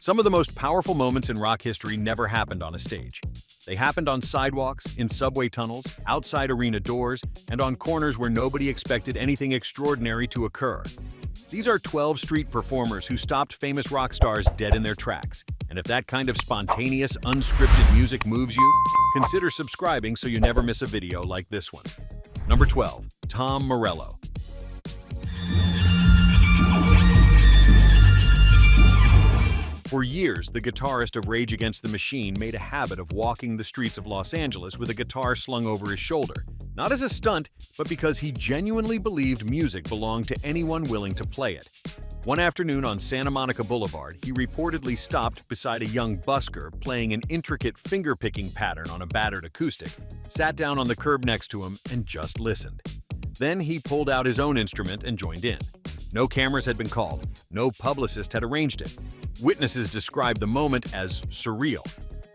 Some of the most powerful moments in rock history never happened on a stage. They happened on sidewalks, in subway tunnels, outside arena doors, and on corners where nobody expected anything extraordinary to occur. These are 12 street performers who stopped famous rock stars dead in their tracks. And if that kind of spontaneous, unscripted music moves you, consider subscribing so you never miss a video like this one. Number 12. Tom Morello. For years, the guitarist of Rage Against the Machine made a habit of walking the streets of Los Angeles with a guitar slung over his shoulder, not as a stunt, but because he genuinely believed music belonged to anyone willing to play it. One afternoon on Santa Monica Boulevard, he reportedly stopped beside a young busker playing an intricate finger-picking pattern on a battered acoustic, sat down on the curb next to him, and just listened. Then he pulled out his own instrument and joined in. No cameras had been called, no publicist had arranged it. Witnesses described the moment as surreal,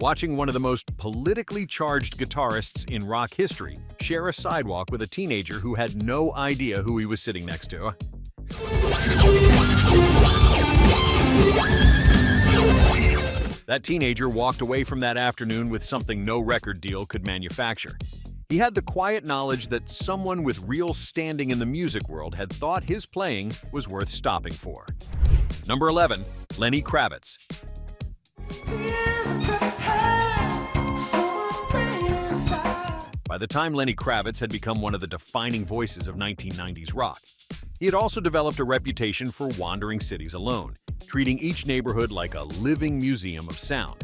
watching one of the most politically charged guitarists in rock history share a sidewalk with a teenager who had no idea who he was sitting next to. That teenager walked away from that afternoon with something no record deal could manufacture. He had the quiet knowledge that someone with real standing in the music world had thought his playing was worth stopping for. Number 11. Lenny Kravitz. By the time Lenny Kravitz had become one of the defining voices of 1990s rock, he had also developed a reputation for wandering cities alone, treating each neighborhood like a living museum of sound.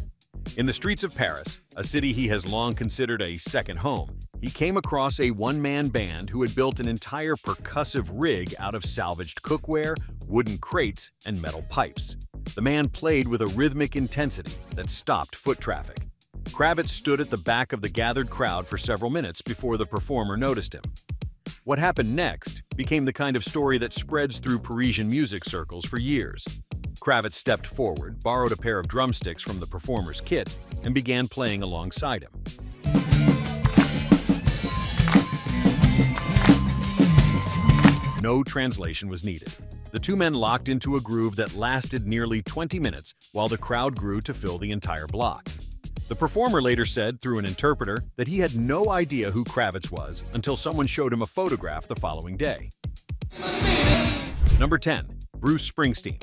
In the streets of Paris, a city he has long considered a second home, he came across a one-man band who had built an entire percussive rig out of salvaged cookware, wooden crates, and metal pipes. The man played with a rhythmic intensity that stopped foot traffic. Kravitz stood at the back of the gathered crowd for several minutes before the performer noticed him. What happened next became the kind of story that spreads through Parisian music circles for years. Kravitz stepped forward, borrowed a pair of drumsticks from the performer's kit, and began playing alongside him. No translation was needed. The two men locked into a groove that lasted nearly 20 minutes while the crowd grew to fill the entire block. The performer later said through an interpreter that he had no idea who Kravitz was until someone showed him a photograph the following day. Number 10. Bruce Springsteen.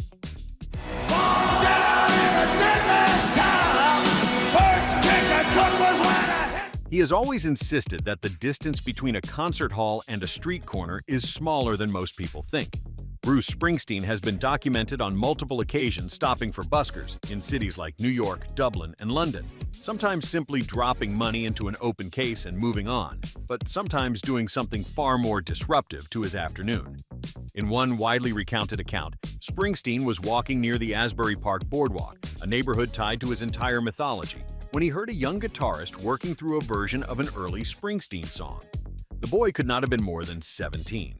He has always insisted that the distance between a concert hall and a street corner is smaller than most people think. Bruce Springsteen has been documented on multiple occasions stopping for buskers in cities like New York, Dublin, and London, sometimes simply dropping money into an open case and moving on, but sometimes doing something far more disruptive to his afternoon. In one widely recounted account, Springsteen was walking near the Asbury Park Boardwalk, a neighborhood tied to his entire mythology, when he heard a young guitarist working through a version of an early Springsteen song. The boy could not have been more than 17.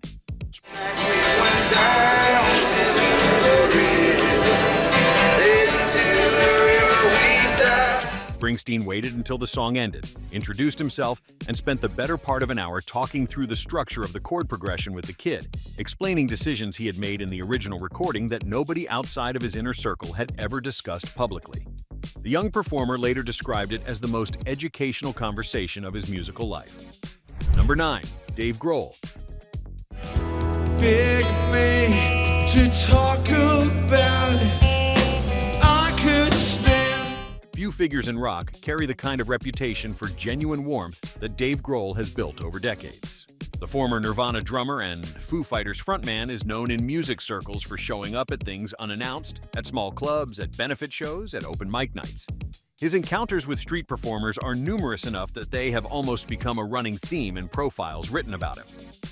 Springsteen waited until the song ended, introduced himself, and spent the better part of an hour talking through the structure of the chord progression with the kid, explaining decisions he had made in the original recording that nobody outside of his inner circle had ever discussed publicly. The young performer later described it as the most educational conversation of his musical life. Number 9. Dave Grohl. Beg me to talk about it. I could stand. Few figures in rock carry the kind of reputation for genuine warmth that Dave Grohl has built over decades. The former Nirvana drummer and Foo Fighters frontman is known in music circles for showing up at things unannounced, at small clubs, at benefit shows, at open mic nights. His encounters with street performers are numerous enough that they have almost become a running theme in profiles written about him.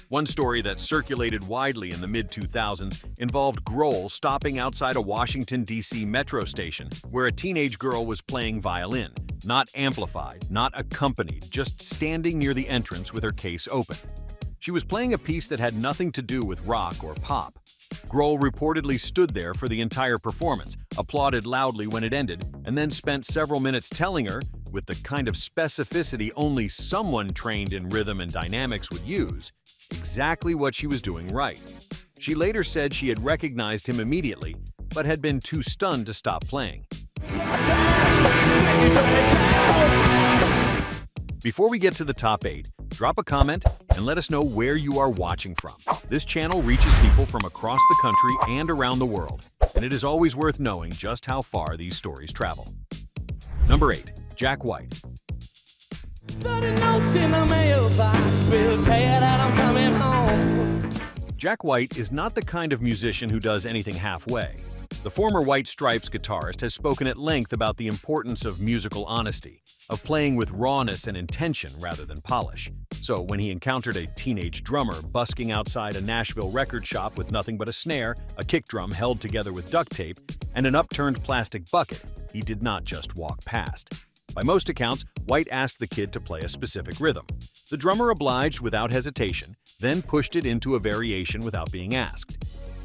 One story that circulated widely in the mid-2000s involved Grohl stopping outside a Washington, D.C. metro station where a teenage girl was playing violin, not amplified, not accompanied, just standing near the entrance with her case open. She was playing a piece that had nothing to do with rock or pop. Grohl reportedly stood there for the entire performance, applauded loudly when it ended, and then spent several minutes telling her, with the kind of specificity only someone trained in rhythm and dynamics would use, exactly what she was doing right. She later said she had recognized him immediately, but had been too stunned to stop playing. Before we get to the top 8, drop a comment and let us know where you are watching from. This channel reaches people from across the country and around the world, and it is always worth knowing just how far these stories travel. Number 8. Jack White. 30 notes in the mailbox will tell you that I'm coming home. Jack White is not the kind of musician who does anything halfway. The former White Stripes guitarist has spoken at length about the importance of musical honesty, of playing with rawness and intention rather than polish. So when he encountered a teenage drummer busking outside a Nashville record shop with nothing but a snare, a kick drum held together with duct tape, and an upturned plastic bucket, he did not just walk past. By most accounts, White asked the kid to play a specific rhythm. The drummer obliged without hesitation, then pushed it into a variation without being asked.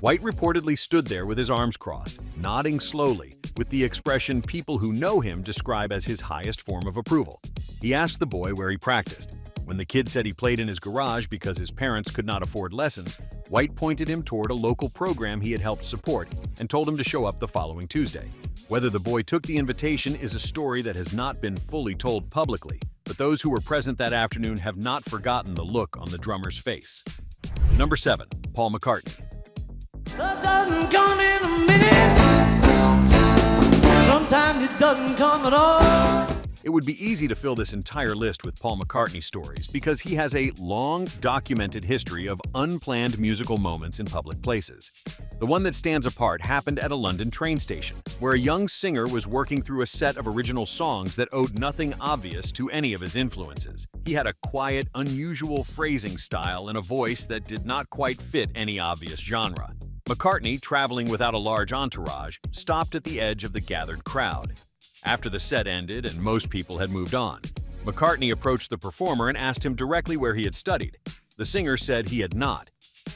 White reportedly stood there with his arms crossed, nodding slowly, with the expression people who know him describe as his highest form of approval. He asked the boy where he practiced. When the kid said he played in his garage because his parents could not afford lessons, White pointed him toward a local program he had helped support and told him to show up the following Tuesday. Whether the boy took the invitation is a story that has not been fully told publicly, but those who were present that afternoon have not forgotten the look on the drummer's face. Number 7. Paul McCartney. Love doesn't come in a minute. Sometimes it doesn't come at all. It would be easy to fill this entire list with Paul McCartney stories because he has a long, documented history of unplanned musical moments in public places. The one that stands apart happened at a London train station, where a young singer was working through a set of original songs that owed nothing obvious to any of his influences. He had a quiet, unusual phrasing style and a voice that did not quite fit any obvious genre. McCartney, traveling without a large entourage, stopped at the edge of the gathered crowd. After the set ended and most people had moved on, McCartney approached the performer and asked him directly where he had studied. The singer said he had not.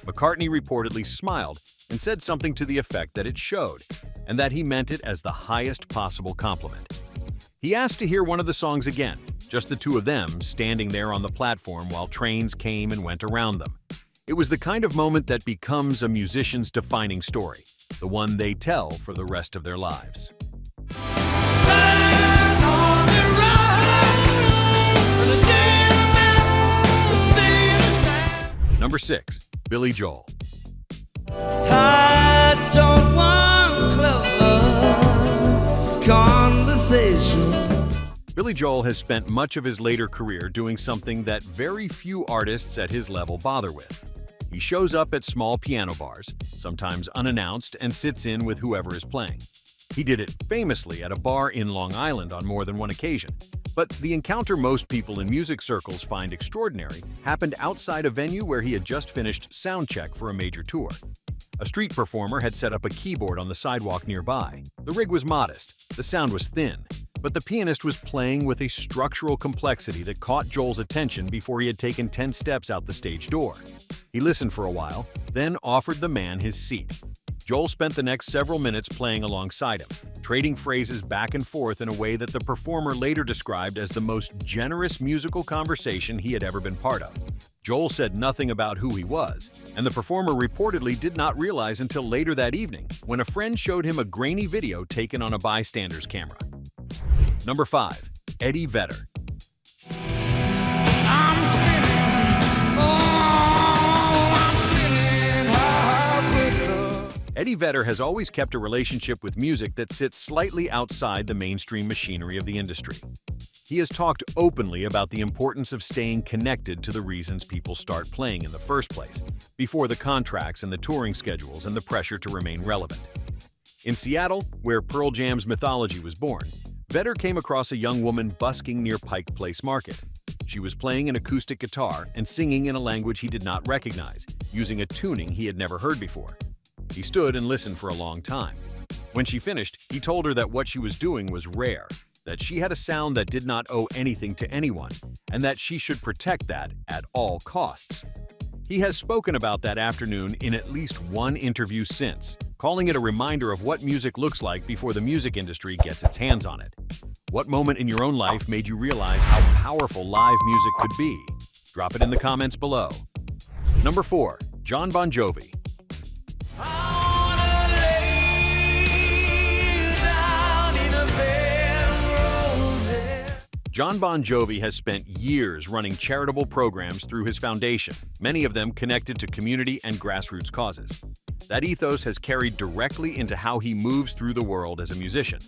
McCartney reportedly smiled and said something to the effect that it showed, and that he meant it as the highest possible compliment. He asked to hear one of the songs again, just the two of them standing there on the platform while trains came and went around them. It was the kind of moment that becomes a musician's defining story, the one they tell for the rest of their lives. Number 6. Billy Joel. I don't want clever conversation. Billy Joel has spent much of his later career doing something that very few artists at his level bother with. He shows up at small piano bars, sometimes unannounced, and sits in with whoever is playing. He did it famously at a bar in Long Island on more than one occasion. But the encounter most people in music circles find extraordinary happened outside a venue where he had just finished sound check for a major tour. A street performer had set up a keyboard on the sidewalk nearby. The rig was modest, the sound was thin, but the pianist was playing with a structural complexity that caught Joel's attention before he had taken 10 steps out the stage door. He listened for a while, then offered the man his seat. Joel spent the next several minutes playing alongside him, trading phrases back and forth in a way that the performer later described as the most generous musical conversation he had ever been part of. Joel said nothing about who he was, and the performer reportedly did not realize until later that evening when a friend showed him a grainy video taken on a bystander's camera. Number 5. Eddie Vedder. Eddie Vedder has always kept a relationship with music that sits slightly outside the mainstream machinery of the industry. He has talked openly about the importance of staying connected to the reasons people start playing in the first place, before the contracts and the touring schedules and the pressure to remain relevant. In Seattle, where Pearl Jam's mythology was born, Vedder came across a young woman busking near Pike Place Market. She was playing an acoustic guitar and singing in a language he did not recognize, using a tuning he had never heard before. He stood and listened for a long time. When she finished, he told her that what she was doing was rare, that she had a sound that did not owe anything to anyone, and that she should protect that at all costs. He has spoken about that afternoon in at least one interview since, calling it a reminder of what music looks like before the music industry gets its hands on it. What moment in your own life made you realize how powerful live music could be? Drop it in the comments below. Number 4. Jon Bon Jovi. Jon Bon Jovi has spent years running charitable programs through his foundation, many of them connected to community and grassroots causes. That ethos has carried directly into how he moves through the world as a musician.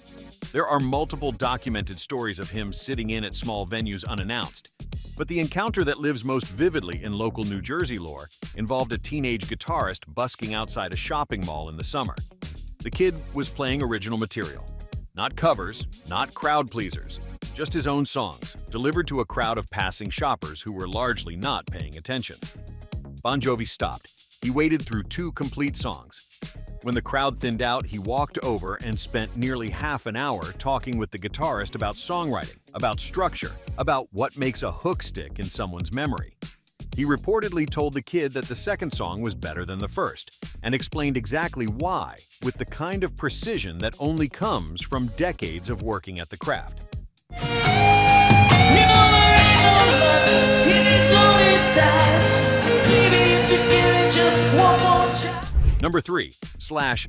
There are multiple documented stories of him sitting in at small venues unannounced, but the encounter that lives most vividly in local New Jersey lore involved a teenage guitarist busking outside a shopping mall in the summer. The kid was playing original material. Not covers, not crowd pleasers, just his own songs, delivered to a crowd of passing shoppers who were largely not paying attention. Bon Jovi stopped. He waited through 2 complete songs. When the crowd thinned out, he walked over and spent nearly half an hour talking with the guitarist about songwriting, about structure, about what makes a hook stick in someone's memory. He reportedly told the kid that the second song was better than the first, and explained exactly why, with the kind of precision that only comes from decades of working at the craft. Number 3. Slash.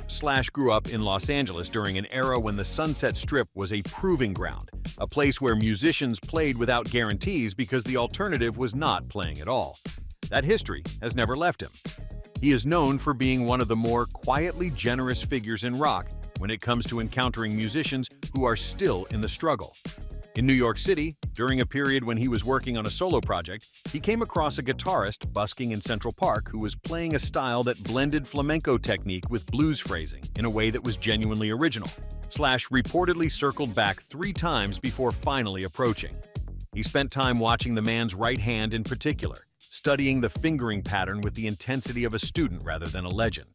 Slash grew up in Los Angeles during an era when the Sunset Strip was a proving ground, a place where musicians played without guarantees because the alternative was not playing at all. That history has never left him. He is known for being one of the more quietly generous figures in rock when it comes to encountering musicians who are still in the struggle. In New York City, during a period when he was working on a solo project, he came across a guitarist busking in Central Park who was playing a style that blended flamenco technique with blues phrasing in a way that was genuinely original. Slash reportedly circled back 3 times before finally approaching. He spent time watching the man's right hand in particular, studying the fingering pattern with the intensity of a student rather than a legend.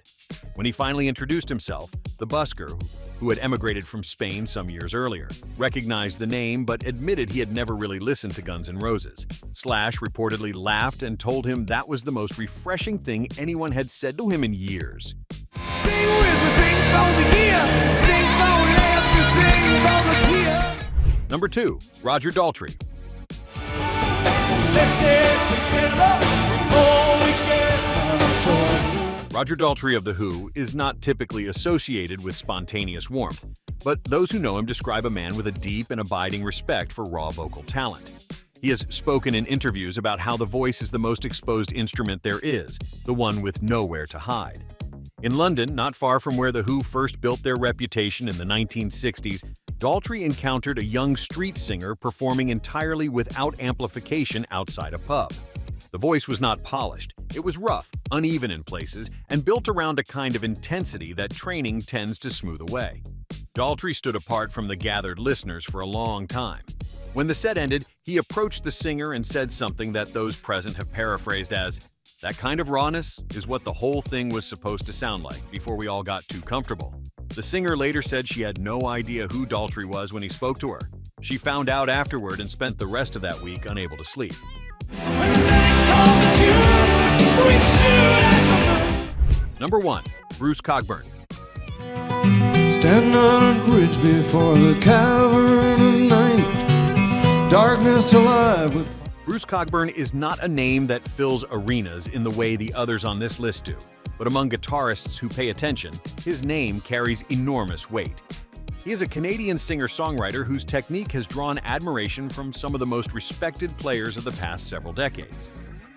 When he finally introduced himself, the busker, who had emigrated from Spain some years earlier, recognized the name but admitted he had never really listened to Guns N' Roses. Slash reportedly laughed and told him that was the most refreshing thing anyone had said to him in years. Sing with me, sing for the year, sing for last, sing for the tear. Number 2. Roger Daltrey. Let's get together before we get out of trouble. Roger Daltrey of The Who is not typically associated with spontaneous warmth, but those who know him describe a man with a deep and abiding respect for raw vocal talent. He has spoken in interviews about how the voice is the most exposed instrument there is, the one with nowhere to hide. In London, not far from where The Who first built their reputation in the 1960s, Daltrey encountered a young street singer performing entirely without amplification outside a pub. The voice was not polished. It was rough, uneven in places, and built around a kind of intensity that training tends to smooth away. Daltrey stood apart from the gathered listeners for a long time. When the set ended, he approached the singer and said something that those present have paraphrased as, "That kind of rawness is what the whole thing was supposed to sound like before we all got too comfortable." The singer later said she had no idea who Daltrey was when he spoke to her. She found out afterward and spent the rest of that week unable to sleep. Number 1. Bruce Cockburn. Stand on a bridge before the cavern of night, darkness alive with... Bruce Cockburn is not a name that fills arenas in the way the others on this list do, but among guitarists who pay attention, his name carries enormous weight. He is a Canadian singer-songwriter whose technique has drawn admiration from some of the most respected players of the past several decades.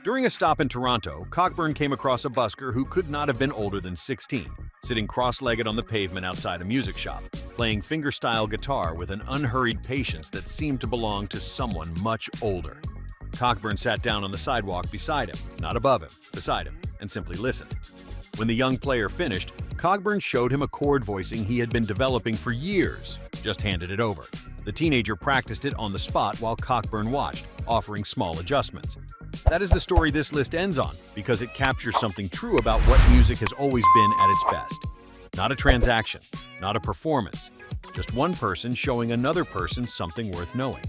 During a stop in Toronto, Cockburn came across a busker who could not have been older than 16, sitting cross-legged on the pavement outside a music shop, playing fingerstyle guitar with an unhurried patience that seemed to belong to someone much older. Cockburn sat down on the sidewalk beside him, not above him, beside him, and simply listened. When the young player finished, Cockburn showed him a chord voicing he had been developing for years, just handed it over. The teenager practiced it on the spot while Cockburn watched, offering small adjustments. That is the story this list ends on, because it captures something true about what music has always been at its best. Not a transaction, not a performance, just one person showing another person something worth knowing.